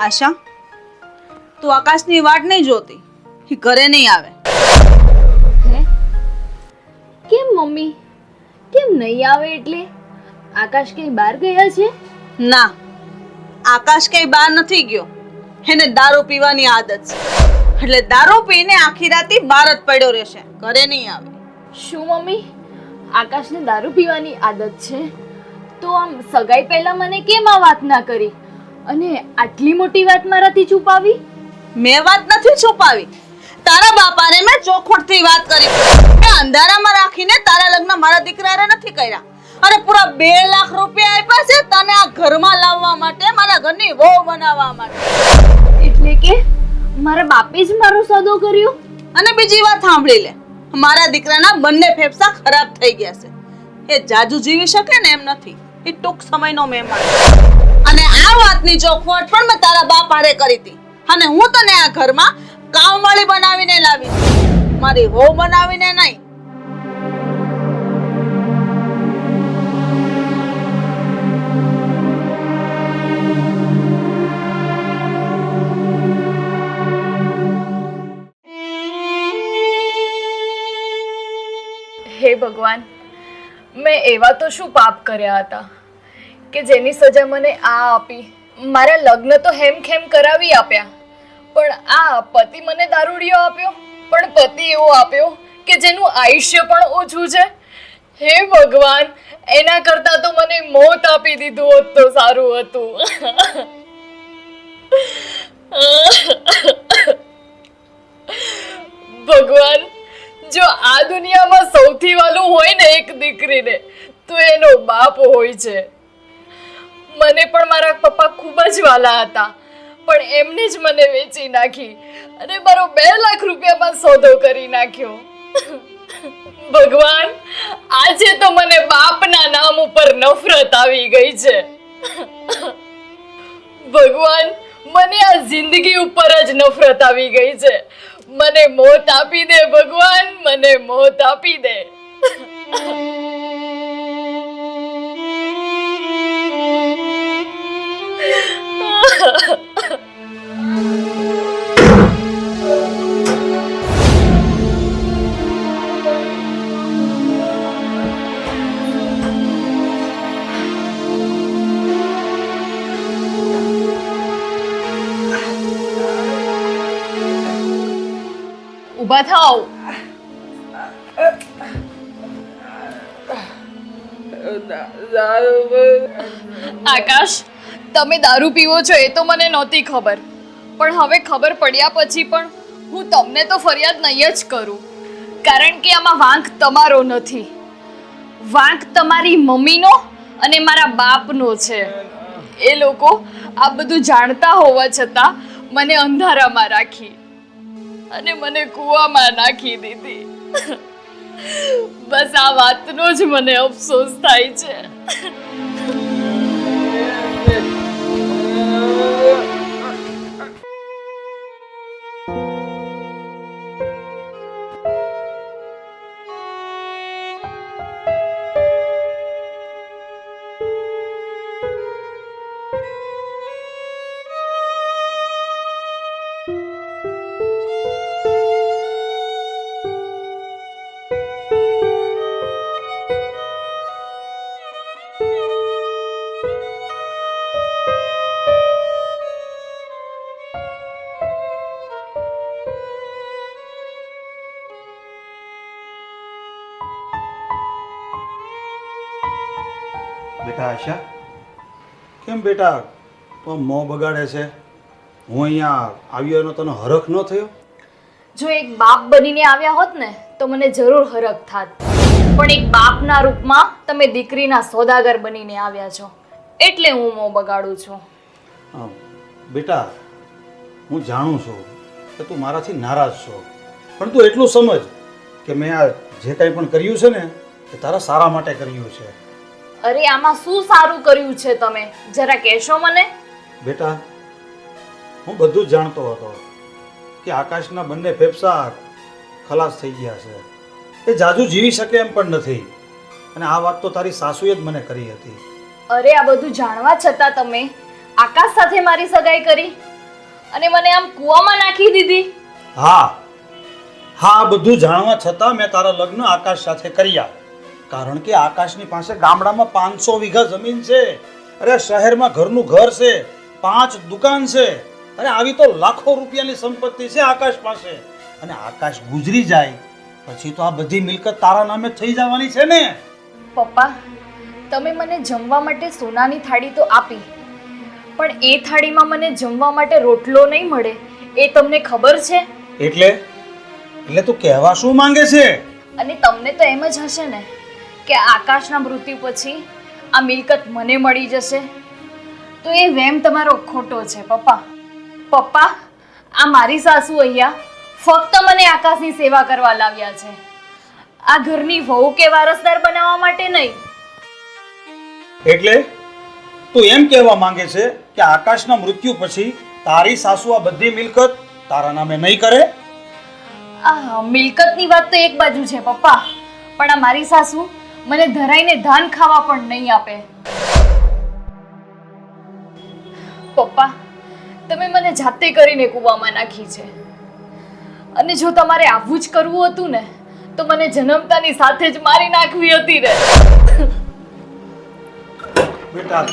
આશા, તું આકાશની વાટ નહીં જોતી, એ ઘરે નહીં આવે. હે? કેમ મમ્મી? કેમ નહીં આવે એટલે? આકાશ કઈ બહાર ગયા છે? ના, આકાશ કઈ બહાર નથી ગયો. એને દારૂ પીવાની આદત છે, એટલે દારૂ પીને આખી રાત બહાર જ પડ્યો રહેશે, ઘરે નહીં આવે. શું મમ્મી, આકાશને દારૂ પીવાની આદત છે? તો આમ સગાઈ પહેલા મને કેમ આ વાત ના કરી અને આટલી મોટી વાત મારાથી છુપાવી? મેં વાત નથી છુપાવી, તારા બાપાને મેં ચોખવટથી વાત કરી. મેં અંધારામાં રાખીને તારા લગ્ન મારા દીકરાએ નથી કર્યા, અને પૂરા 2 લાખ રૂપિયા આપ્યા છે તને આ ઘરમાં લાવવા માટે, મારા ઘરની વહુ બનાવવા માટે. એટલે કે મારા બાપે જ મારો સોદો કર્યો? અને બીજી વાત સાંભળી લે, મારા દીકરાના બંને ફેફસા ખરાબ થઈ ગયા છે. એ જાજુ જીવી શકે ને એમ નથી, એ ટૂંક સમયનો મહેમાન. અને આ વાતની ચોખવટ પણ મેં તારા બાપ હારે કરી હતી, અને હું તને આ ઘરમાં કામવાળી બનાવીને લાવી છું, મારી વહુ બનાવીને નહીં. હે ભગવાન, મેં એવા તો શું પાપ કર્યા હતા કે જેની સજા મને આ આપી? મારા લગ્ન તો હેમખેમ કરાવી આપ્યા, પણ આ પતિ મને દારૂડિયો આપ્યો, પણ પતિ એવો આપ્યો કે જેનું આયુષ્ય પણ ઓછું છે. હે ભગવાન, એના કરતા તો મને મોત આપી દીધું હોત તો સારું હતું. ભગવાન, જો આ દુનિયામાં સૌથી વાલું હોય ને એક દીકરીને, તો એનો બાપ હોય છે. મને પણ મારા પપ્પા ખૂબ જ વાલા હતા, પણ એમને જ મને વેચી નાખી અને મારો 2 લાખ રૂપિયામાં સોદો કરી નાખ્યો. ભગવાન, આજે તો મને બાપના નામ ઉપર નફરત આવી ગઈ છે. ભગવાન, મને આ જિંદગી ઉપર જ નફરત આવી ગઈ છે. મને મોત આપી દે ભગવાન, મને મોત આપી દે. ઊભા થાઓ. આકાશ, તમે દારૂ પીવો છો એ તો મને નહોતી ખબર, પણ હવે ખબર પડ્યા પછી પણ હું તમને તો ફરિયાદ નહીં જ કરું, કારણ કે આમાં વાંક તમારો નથી, વાંક તમારી મમ્મીનો અને મારા બાપનો છે. એ લોકો આ બધું જાણતા હોવા છતાં મને અંધારામાં રાખી અને મને કૂવામાં નાખી દીધી. બસ આ વાતનો જ મને અફસોસ થાય છે. બેટા આશા, કેમ બેટા તો મોં બગાડે છે? હું અહીંયા આવ્યો એનો તને હરખ ન થયો? જો એક બાપ બનીને આવ્યા હોત ને તો મને જરૂર હરખ થાત, પણ એક બાપના રૂપમાં તમે દીકરીના સોદાગર બનીને આવ્યા છો, એટલે હું મોં બગાડું છું. બેટા, હું જાણું છું કે તું મારાથી નારાજ છો, પણ તું એટલું સમજ કે મેં આ જે કંઈ પણ કર્યું છે ને એ તારા સારા માટે કર્યું છે. અરે આમાં શું સારું કર્યું છે તમે? જરા કહેશો મને? બેટા, હું બધું જ જાણતો હતો કે આકાશના બંને ફેફસા ખલાસ થઈ ગયા છે. એ જાજુ જીવી શકે એમ પણ નથી. અને આ વાત તો તારી સાસુએ જ મને કરી હતી. અરે આ બધું જાણવા છતાં તમે આકાશ સાથે મારી સગાઈ કરી અને મને આમ કૂવામાં નાખી દીધી. હા હા, આ બધું જાણવા છતાં મેં તારા લગ્ન આકાશ સાથે કર્યા. કારણ કે આકાશની પાસે ગામડામાં 500 વીઘા જમીન છે. અરે શહેરમાં ઘરનું ઘર છે, 5 દુકાન છે. અરે આવી તો લાખો રૂપિયાની સંપત્તિ છે આકાશ પાસે. અને આકાશ ગુજરી જાય પછી તો આ બધી મિલકત તારા નામે થઈ જવાની છે ને. પપ્પા, તમે મને જમવા માટે સોનાની થાળી તો આપી, પણ એ થાળીમાં મને જમવા માટે રોટલો નહીં મળે એ તમને ખબર છે? એટલે તું કહેવા શું માંગે છે? અને તમને તો એમ જ હશે ને કે આકાશના મૃત્યુ પછી આ મિલકત મને મળી જશે. તો એ વેમ તમારો ખોટો છે પપ્પા. પપ્પા, આ મારી સાસુ અહીંયા ફક્ત મને આકાશની સેવા કરવા લાવ્યા છે, આ ઘરની વહુ કે વારસદાર બનાવવા માટે નહીં. એટલે તું એમ કહેવા માંગે છે કે આકાશના મૃત્યુ પછી તારી સાસુ આ બધી મિલકત તારા નામે નહીં કરે? આ મિલકતની વાત તો એક બાજુ છે પપ્પા, પણ આ મારી સાસુ મને ધરાઈને ધાન ખાવા પણ નહીં આપે. પપ્પા, તમે મને જાતે કરીને કૂવામાં નાખી છે, અને જો તમારે આવું જ કરવું હતું ને તો મને જન્મતાની સાથે જ મારી નાખવી હતી રે. બેટા,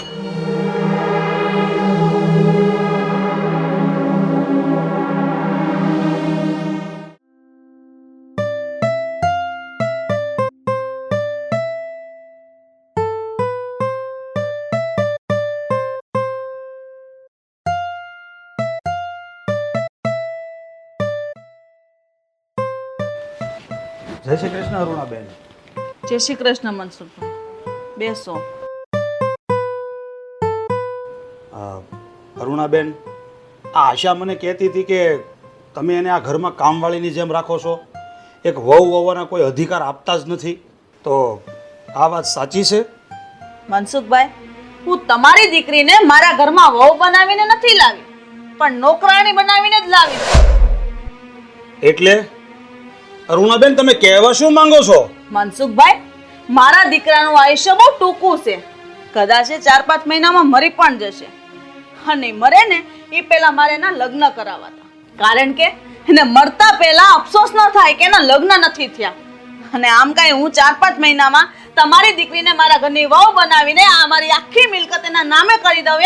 જય શ્રી કૃષ્ણ અરુણાબેન. જય શ્રી કૃષ્ણ મનસુખભાઈ, બેસો. અરુણાબેન, આ આશા મને કહેતી હતી કે તમે એને આ ઘરમાં કામવાળીની જેમ રાખો છો, એક વહુ હોવાના કોઈ અધિકાર આપતા જ નથી. તો આ વાત સાચી છે? મનસુખભાઈ, હું તમારી દીકરીને મારા ઘરમાં વહુ બનાવીને નથી લાવી, પણ નોકરાણી બનાવીને જ લાવી. એટલે અરુણાબેન, તમે કહેવા શું માંગો છો? મનસુખભાઈ, મારા દીકરાનું આયુષ્ય બહુ ટૂંકું છે, કદાચ 4-5 મહિનામાં મરી પણ જશે. અને મરે ને એ પહેલા મારે એના લગ્ન કરાવવા હતા, કારણ કે એને મરતા પહેલા અફસોસ ન થાય કે એના લગ્ન નથી થયા. અને આમ કાંઈ હું 4-5 મહિનામાં તમારી દીકરીને મારા ઘરની વહુ બનાવીને આ મારી આખી મિલકત એના નામે કરી દઉં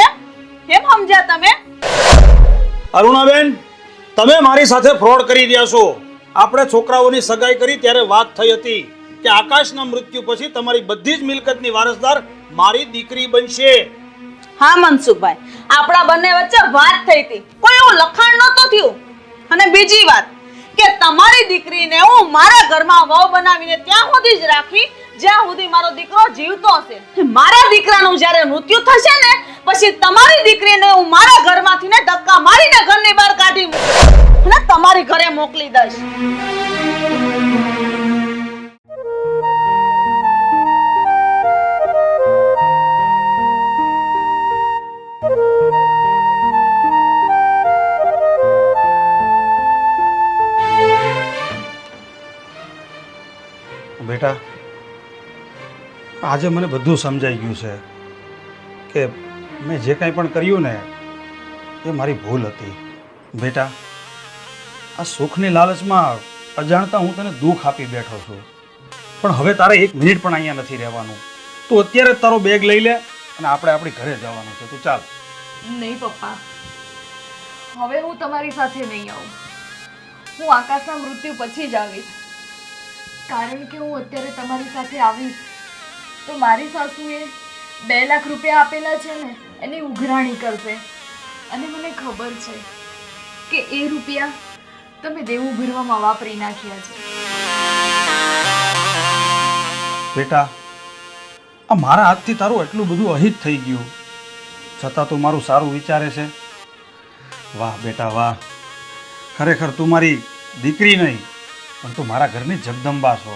એમ સમજ્યા તમે? અરુણાબેન, તમે મારી સાથે ફ્રોડ કરી રહ્યા છો. આપણે છોકરાઓની સગાઈ કરી ત્યારે વાત થઈ હતી કે આકાશના મૃત્યુ પછી તમારી બધી જ મિલકતની વારસદાર મારી દીકરી બનશે. હા મનસુખભાઈ, આપણા બંને વચ્ચે વાત થઈ હતી, કોઈ એવું લખાણ નહોતું થયું. અને બીજી વાત કે તમારી દીકરીને હું મારા ઘરમાં વહુ બનાવીને ત્યાં સુધી જ રાખી જ્યાં સુધી મારો દીકરો જીવતો હશે. મારા દીકરાનું જ્યારે મૃત્યુ થશે ને પછી તમારી દીકરીને હું મારા ઘરમાંથી ને ધક્કા મારીને ઘરની બહાર કાઢી મૂકીશ અને તમારી ઘરે મોકલી દઈશ. બેટા, આજે મને બધું સમજાઈ ગયું છે કે મેં જે કંઈ પણ કર્યું ને એ મારી ભૂલ હતી. બેટા, આ સુખની લાલચમાં અજાણતા હું તને દુઃખ આપી બેઠો છું, પણ હવે તારે 1 મિનિટ પણ અહીંયા નથી રહેવાનું. તું અત્યારે જ તારો બેગ લઈ લે અને આપણે આપણી ઘરે જવાનું છે. તું ચાલ. નહીં પપ્પા, હવે હું તમારી સાથે નહીં આવું. હું આકાશના મૃત્યુ પછી જ આવીશ, કારણ કે હું અત્યારે તમારી સાથે આવીશ તો મારી સાસુએ 2 લાખ રૂપિયા આપેલા છે ને એની ઉઘરાણી કરશે, અને મને ખબર છે કે એ રૂપિયા તમે દેવું ભરવામાં વાપરી નાખ્યા છે. બેટા, આ મારા હાથથી તારું એટલું બધું અહિત થઈ ગયું છતાં તું મારું સારું વિચારે છે. વાહ બેટા વાહ, ખરેખર તું મારી દીકરી નહીં પણ તું મારા ઘરની જગદંબા છો.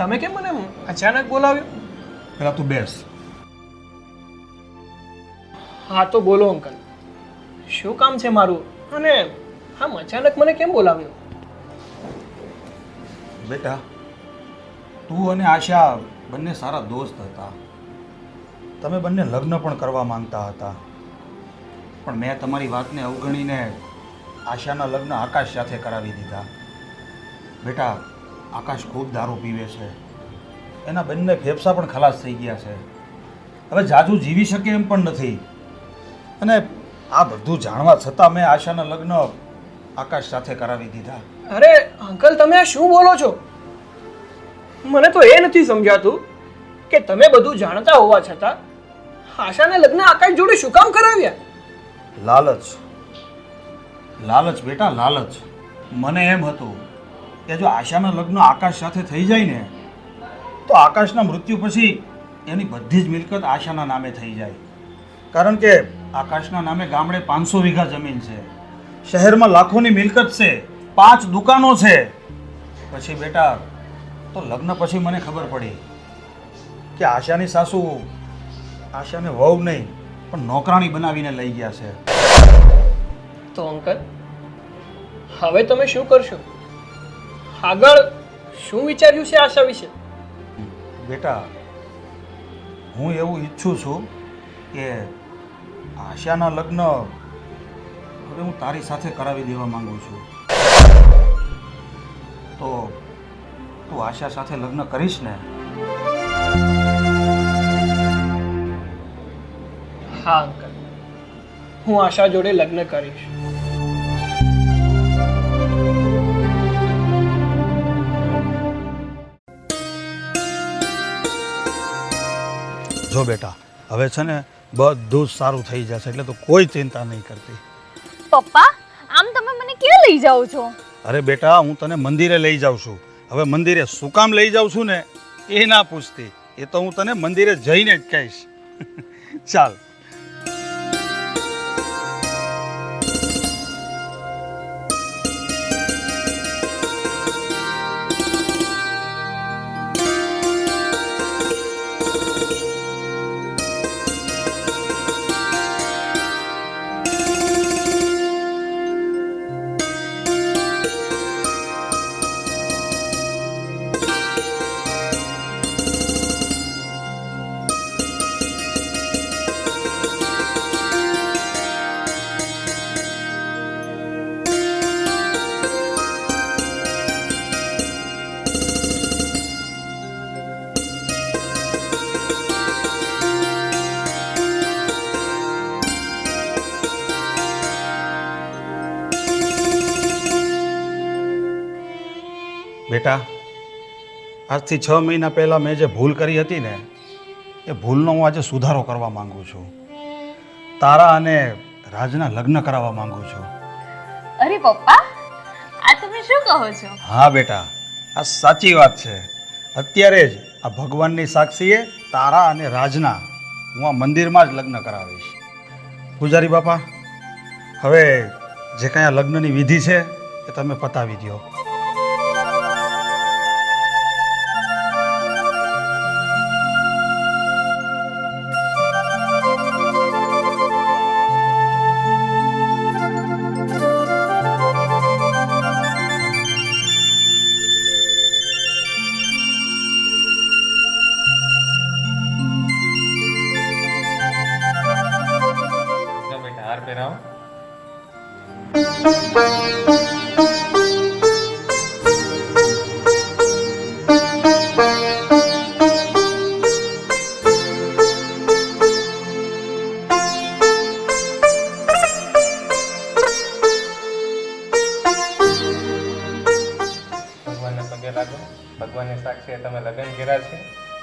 તમે કેમ મને અચાનક બોલાવ્યો? પેલા તું બેસ. હા તો બોલો અંકલ, શું કામ છે મારું? અને આમ અચાનક મને કેમ બોલાવ્યો? બેટા, તું અને આશા બંને સારા દોસ્ત હતા. તમે બંને લગ્ન પણ કરવા માંગતા હતા, પણ મેં તમારી વાતને અવગણીને આશાના લગ્ન આકાશ સાથે કરાવી દીધા. બેટા, આકાશ ખૂબ દારૂ પીવે છે, એના બંને ફેફસા પણ ખલાસ થઈ ગયા છે, હવે જાજુ જીવી શકે એમ પણ નથી. અને આ બધું જાણવા છતાં મેં આશાના લગ્ન આકાશ સાથે કરાવી દીધા. અરે અંકલ, તમે આ શું બોલો છો? મને તો એ નથી સમજાતું કે તમે બધું જાણતા હોવા છતાં આશાના લગ્ન આકાશ જોડે શું કામ કરાવ્યા? લાલચ, લાલચ બેટા, લાલચ. મને એમ હતું કે જો આશાના લગ્ન આકાશ સાથે થઈ જાય ને તો આકાશના મૃત્યુ પછી એની બધી જ મિલકત આશાના નામે થઈ જાય. કારણ કે આકાશના નામે ગામડે 500 વીઘા જમીન છે, શહેરમાં લાખોની મિલકત છે, 5 દુકાનો છે. પછી બેટા, તો લગ્ન પછી મને ખબર પડી કે આશાની સાસુ આશાને વહુ નહીં પણ નોકરાણી બનાવીને લઈ ગયા છે. તો અંકલ, હવે તમે શું કરશો? આગળ શું વિચાર્યું છે આશા વિશે? બેટા, હું એવું ઈચ્છું છું કે આશાના લગ્ન હવે હું તારી સાથે કરાવી દેવા માંગુ છું. તો તું આશા સાથે લગ્ન કરીશ ને? હા અંકલ, હું આશા જોડે લગ્ન કરીશ. જો બેટા, હવે છે ને બધું જ સારું થઈ જશે, એટલે તો કોઈ ચિંતા નહીં કરતી. પપ્પા, આમ તમે મને ક્યાં લઈ જાઓ છો? અરે બેટા, હું તને મંદિરે લઈ જાઉં છું. હવે મંદિરે શું કામ લઈ જાઉં છું ને એ ના પૂછતી, એ તો હું તને મંદિરે જઈને જ કહીશ. ચાલ. બેટા, આજથી 6 મહિના પહેલાં મેં જે ભૂલ કરી હતી ને એ ભૂલનો હું આજે સુધારો કરવા માંગુ છું. તારા અને રાજના લગ્ન કરાવવા માંગુ છું. અરે પપ્પા, આ તમે શું કહો છો? હા બેટા, આ સાચી વાત છે. અત્યારે જ આ ભગવાનની સાક્ષીએ તારા અને રાજના હું આ મંદિરમાં જ લગ્ન કરાવીશ. પૂજારી બાપા, હવે જે કાંઈ આ લગ્નની વિધિ છે એ તમે પતાવી દો. હાર પહેરાવો. ભગવાનને પગે લાગો. ભગવાનની સાક્ષીએ તમે લગ્ન કર્યા છે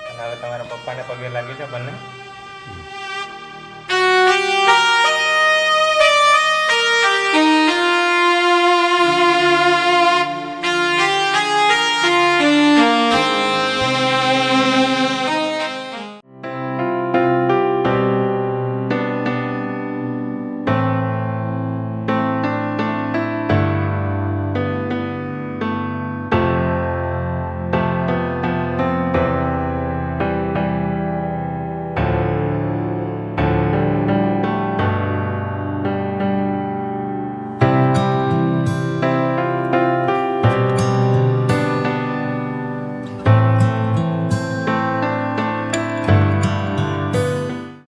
અને હવે તમારા પપ્પાને પગે લાગી છે બંને.